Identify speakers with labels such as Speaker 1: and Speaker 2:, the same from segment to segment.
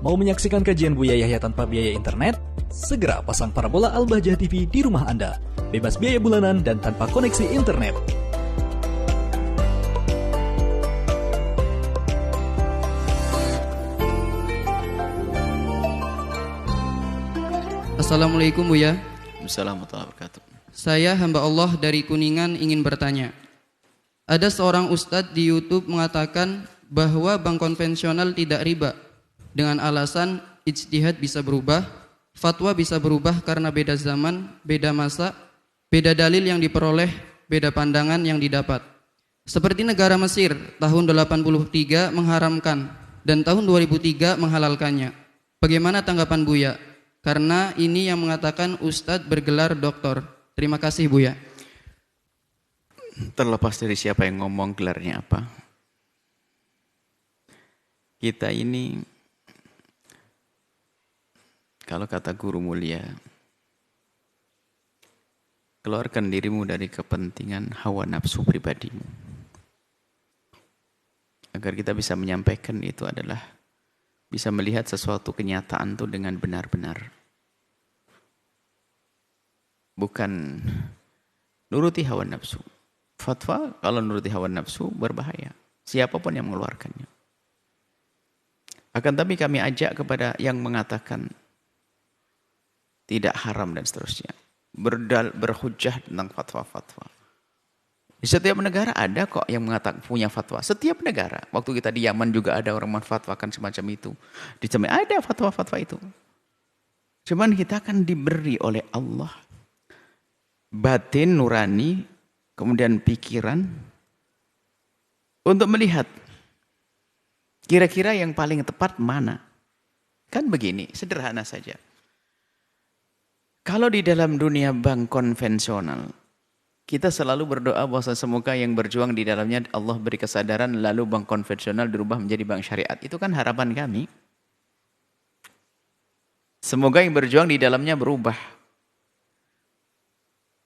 Speaker 1: Mau menyaksikan kajian Buya Yahya tanpa biaya internet? Segera pasang parabola Al-Bahjah TV di rumah Anda. Bebas biaya bulanan dan tanpa koneksi internet.
Speaker 2: Assalamualaikum Buya.
Speaker 3: Assalamualaikum warahmatullahi wabarakatuh.
Speaker 2: Saya hamba Allah dari Kuningan ingin bertanya. Ada seorang ustadz di YouTube mengatakan bahwa bank konvensional tidak riba dengan alasan ijtihad bisa berubah, fatwa bisa berubah karena beda zaman, beda masa, beda dalil yang diperoleh, beda pandangan yang didapat. Seperti negara Mesir tahun 83 mengharamkan dan tahun 2003 menghalalkannya. Bagaimana tanggapan Buya? Karena ini yang mengatakan ustadz bergelar doktor. Terima kasih Buya.
Speaker 3: Terlepas dari siapa yang ngomong gelarnya apa, kita ini, kalau kata guru mulia, keluarkan dirimu dari kepentingan hawa nafsu pribadimu. Agar kita bisa menyampaikan itu adalah bisa melihat sesuatu kenyataan itu dengan benar-benar. Bukan nuruti hawa nafsu. Fatwa kalau nuruti hawa nafsu berbahaya. Siapapun yang mengeluarkannya. Akan tapi kami ajak kepada yang mengatakan tidak haram dan seterusnya. Berhujjah tentang fatwa-fatwa. Di setiap negara ada kok yang mengatakan punya fatwa. Setiap negara. Waktu kita di Yaman juga ada orang menfatwakan semacam itu. Di Cemai ada fatwa-fatwa itu. Cuman kita akan diberi oleh Allah batin nurani, kemudian pikiran untuk melihat kira-kira yang paling tepat mana. Kan begini, sederhana saja. Kalau di dalam dunia bank konvensional, kita selalu berdoa bahwa semoga yang berjuang di dalamnya Allah beri kesadaran lalu bank konvensional dirubah menjadi bank syariat. Itu kan harapan kami. Semoga yang berjuang di dalamnya berubah.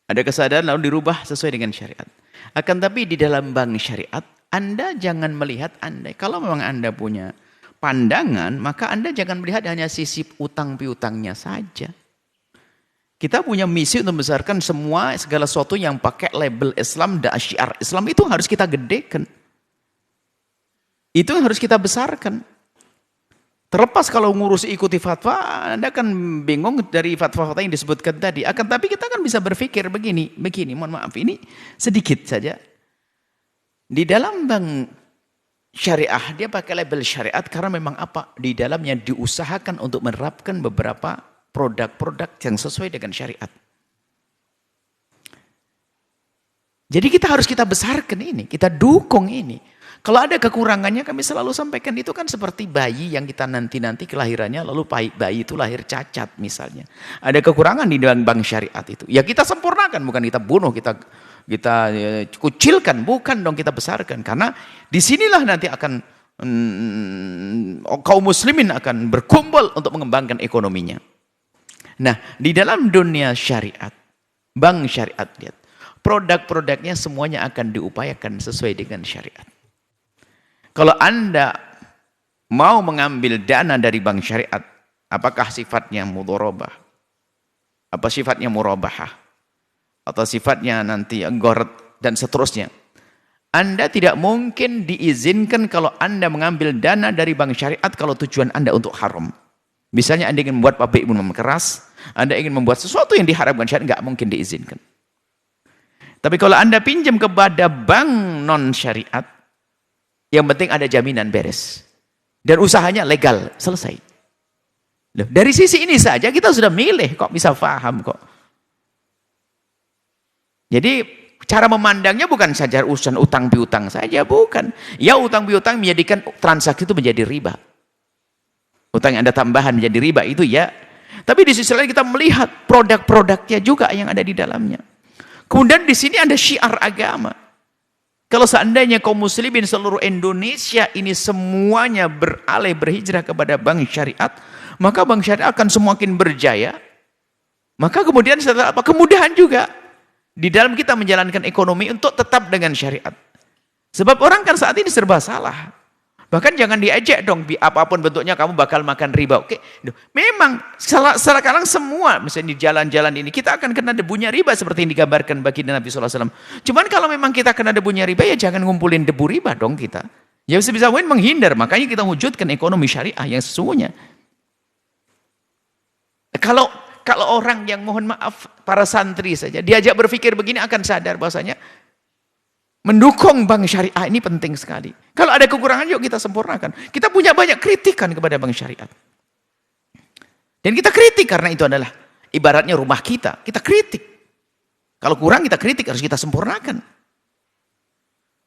Speaker 3: Ada kesadaran lalu dirubah sesuai dengan syariat. Akan tapi di dalam bank syariat, Anda jangan melihat kalau memang Anda punya pandangan, maka Anda jangan melihat hanya sisi utang piutangnya saja. Kita punya misi untuk membesarkan segala sesuatu yang pakai label Islam dan syiar Islam itu harus kita gedekan. Itu yang harus kita besarkan. Terlepas kalau ngurusi ikuti fatwa, Anda akan bingung dari fatwa-fatwa yang disebutkan tadi. Akan tapi kita kan bisa berpikir begini, mohon maaf, ini sedikit saja. Di dalam bank syariah, dia pakai label syariat karena memang apa? Di dalamnya diusahakan untuk menerapkan beberapa produk-produk yang sesuai dengan syariat. Jadi kita besarkan ini, kita dukung ini. Kalau ada kekurangannya kami selalu sampaikan, itu kan seperti bayi yang kita nanti kelahirannya lalu bayi itu lahir cacat misalnya. Ada kekurangan di dalam bank syariat itu. Ya kita sempurnakan, bukan kita bunuh, kita kucilkan, bukan dong, kita besarkan. Karena disinilah nanti akan kaum muslimin akan berkumpul untuk mengembangkan ekonominya. Nah, di dalam dunia syariat, bank syariat, lihat, produk-produknya semuanya akan diupayakan sesuai dengan syariat. Kalau Anda mau mengambil dana dari bank syariat, apakah sifatnya mudharabah? Apa sifatnya murabahah? Atau sifatnya nanti gharar dan seterusnya? Anda tidak mungkin diizinkan kalau Anda mengambil dana dari bank syariat kalau tujuan Anda untuk haram. Misalnya Anda ingin membuat pabrik minuman keras, Anda ingin membuat sesuatu yang diharamkan syariat, nggak mungkin diizinkan. Tapi kalau Anda pinjam kepada bank non syariat, yang penting ada jaminan beres. Dan usahanya legal, selesai. Loh, dari sisi ini saja kita sudah milih, kok bisa paham kok. Jadi cara memandangnya bukan saja urusan utang piutang saja, bukan. Ya utang piutang menjadikan transaksi itu menjadi riba. Utang yang ada tambahan menjadi riba itu ya. Tapi di sisi lain kita melihat produk-produknya juga yang ada di dalamnya. Kemudian di sini ada syiar agama. Kalau seandainya kaum muslimin seluruh Indonesia ini semuanya berhijrah kepada bank syariat, maka bank syariat akan semakin berjaya. Maka kemudian setelah apa? Kemudahan juga di dalam kita menjalankan ekonomi untuk tetap dengan syariat. Sebab orang kan saat ini serba salah. Bahkan jangan diejek dong, apapun bentuknya kamu bakal makan riba. Oke, memang sekarang semua, misalnya di jalan-jalan ini, kita akan kena debunya riba seperti yang digambarkan baginda Nabi SAW. Cuman kalau memang kita kena debunya riba, ya jangan ngumpulin debu riba dong kita. Ya sebisa mungkin menghindar, makanya kita wujudkan ekonomi syariah yang sesungguhnya. Kalau orang yang mohon maaf, para santri saja, diajak berpikir begini akan sadar bahwasanya mendukung bank syariah ini penting sekali. Kalau ada kekurangan, yuk kita sempurnakan. Kita punya banyak kritikan kepada bank syariah. Dan kita kritik karena itu adalah ibaratnya rumah kita. Kita kritik. Kalau kurang kita kritik, harus kita sempurnakan.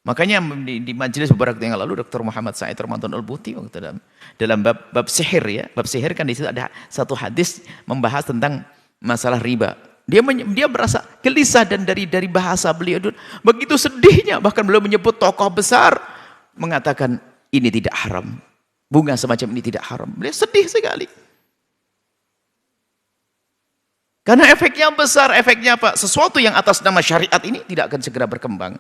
Speaker 3: Makanya di majelis beberapa waktu yang lalu, Dr. Muhammad Said Ramadan Al-Buti waktu dalam bab sihir ya. Bab sihir kan di situ ada satu hadis membahas tentang masalah riba. Dia merasa gelisah dan dari bahasa beliau begitu sedihnya, bahkan beliau menyebut tokoh besar mengatakan ini tidak haram. Bunga semacam ini tidak haram. Beliau sedih sekali. Karena efeknya besar, efeknya apa? Sesuatu yang atas nama syariat ini tidak akan segera berkembang.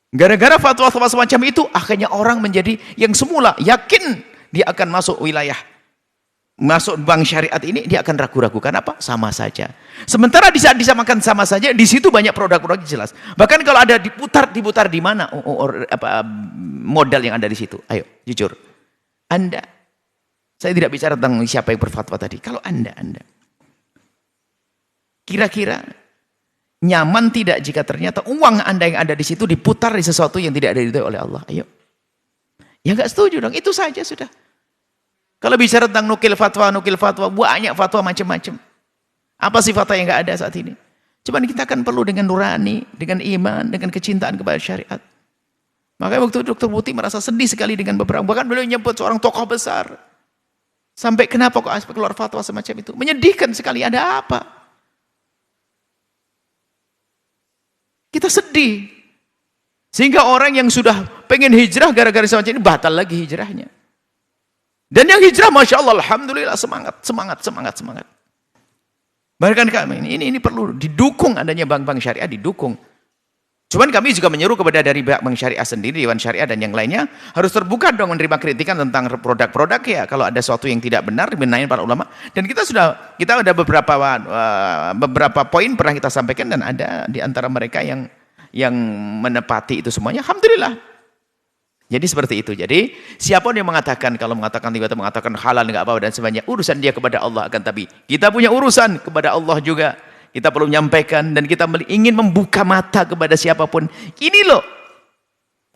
Speaker 3: Gara-gara fatwa-fatwa semacam itu, akhirnya orang menjadi yang semula yakin dia akan masuk wilayah, masuk bank syariat ini, dia akan ragu-ragu. Kenapa? Sama saja. Sementara di saat disamakan sama saja, di situ banyak produk-produk jelas. Bahkan kalau ada diputar di mana modal yang ada di situ. Ayo, jujur. Anda, saya tidak bicara tentang siapa yang berfatwa tadi. Kalau Anda kira-kira nyaman tidak jika ternyata uang Anda yang ada di situ diputar di sesuatu yang tidak diridhoi oleh Allah? Ayo. Ya nggak setuju dong. Itu saja sudah. Kalau bicara tentang nukil fatwa, banyak fatwa macam-macam. Apa sih fatwa yang nggak ada saat ini? Cuman kita akan perlu dengan nurani, dengan iman, dengan kecintaan kepada syariat. Makanya waktu Dr. Buti merasa sedih sekali dengan beberapa, bahkan beliau nyebut seorang tokoh besar. Sampai kenapa kok aspek keluar fatwa semacam itu? Menyedihkan sekali, ada apa? Kita sedih. Sehingga orang yang sudah pengen hijrah gara-gara semacam ini, batal lagi hijrahnya. Dan yang hijrah, Masya Allah, Alhamdulillah, semangat. Bahkan kami, ini perlu didukung adanya bank-bank syariah, didukung. Cuman kami juga menyeru kepada dari bank syariah sendiri, Dewan Syariah dan yang lainnya, harus terbuka dong menerima kritikan tentang produk-produk ya. Kalau ada sesuatu yang tidak benar, dibenahin para ulama. Dan kita ada beberapa poin pernah kita sampaikan, dan ada di antara mereka yang menepati itu semuanya. Alhamdulillah. Jadi seperti itu. Jadi siapapun yang mengatakan, kalau tiba-tiba mengatakan halal nggak apa-apa dan sebagainya, urusan dia kepada Allah. Akan tapi kita punya urusan kepada Allah juga. Kita perlu menyampaikan dan kita ingin membuka mata kepada siapapun. Ini loh.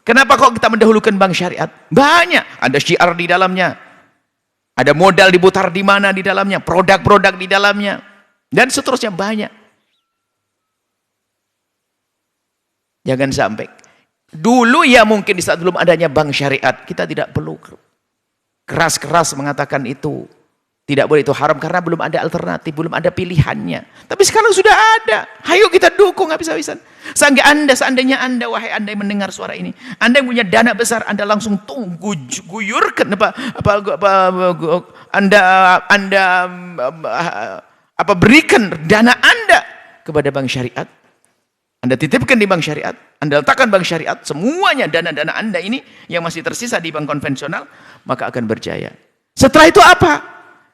Speaker 3: Kenapa kok kita mendahulukan bank syariat? Banyak. Ada syiar di dalamnya. Ada modal diputar di mana di dalamnya. Produk-produk di dalamnya. Dan seterusnya banyak. Jangan sampai. Dulu ya mungkin di saat belum adanya bank syariat, kita tidak perlu keras-keras mengatakan itu. Tidak boleh, itu haram karena belum ada alternatif, belum ada pilihannya. Tapi sekarang sudah ada. Ayo kita dukung habis-habisan. Seandainya Anda, wahai Anda yang mendengar suara ini, Anda yang punya dana besar, Anda langsung guyurkan berikan dana Anda kepada bank syariat. Anda titipkan di bank syariat, Anda letakkan bank syariat, semuanya dana-dana Anda ini yang masih tersisa di bank konvensional, maka akan berjaya. Setelah itu apa?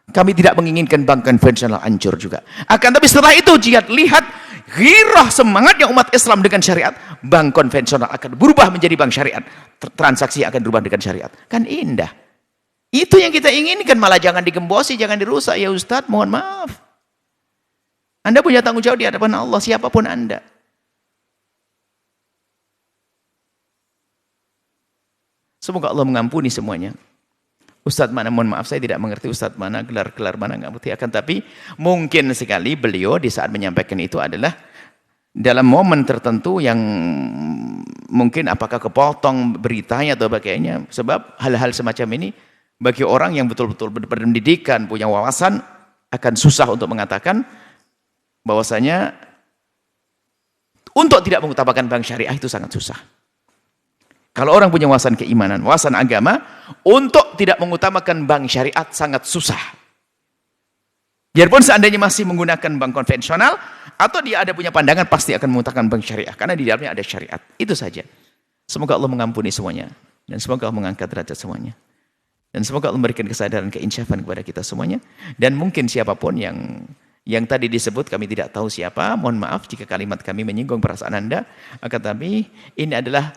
Speaker 3: Kami tidak menginginkan bank konvensional hancur juga. Akan tapi setelah itu, jika lihat ghirah semangatnya umat Islam dengan syariat, bank konvensional akan berubah menjadi bank syariat. Transaksi akan berubah dengan syariat. Kan indah. Itu yang kita inginkan, malah jangan digembosi, jangan dirusak. Ya Ustadz, mohon maaf. Anda punya tanggung jawab di hadapan Allah, siapapun Anda. Semoga Allah mengampuni semuanya. Ustadz mana, mohon maaf saya tidak mengerti Ustadz mana, gelar-gelar mana nggak mengerti. Akan tapi mungkin sekali beliau di saat menyampaikan itu adalah dalam momen tertentu yang mungkin apakah kepotong beritanya atau bagainya. Sebab hal-hal semacam ini bagi orang yang betul-betul berpendidikan, punya wawasan, akan susah untuk mengatakan bahwasanya untuk tidak mengutamakan bank syariah itu sangat susah. Kalau orang punya wawasan keimanan, wawasan agama, untuk tidak mengutamakan bank syariat sangat susah. Biarpun seandainya masih menggunakan bank konvensional, atau dia ada punya pandangan, pasti akan mengutamakan bank syariah. Karena di dalamnya ada syariat. Itu saja. Semoga Allah mengampuni semuanya. Dan semoga Allah mengangkat derajat semuanya. Dan semoga Allah memberikan kesadaran, keinsyafan kepada kita semuanya. Dan mungkin siapapun yang tadi disebut, kami tidak tahu siapa, mohon maaf jika kalimat kami menyinggung perasaan Anda. Akan tetapi ini adalah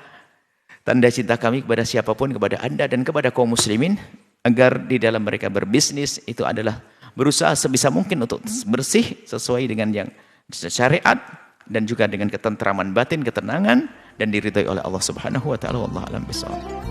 Speaker 3: tanda cinta kami kepada siapapun, kepada Anda dan kepada kaum muslimin, agar di dalam mereka berbisnis itu adalah berusaha sebisa mungkin untuk bersih sesuai dengan yang syariat dan juga dengan ketentraman batin, ketenangan dan diridhai oleh Allah Subhanahu wa taala. Wallahu a'lam bishawab.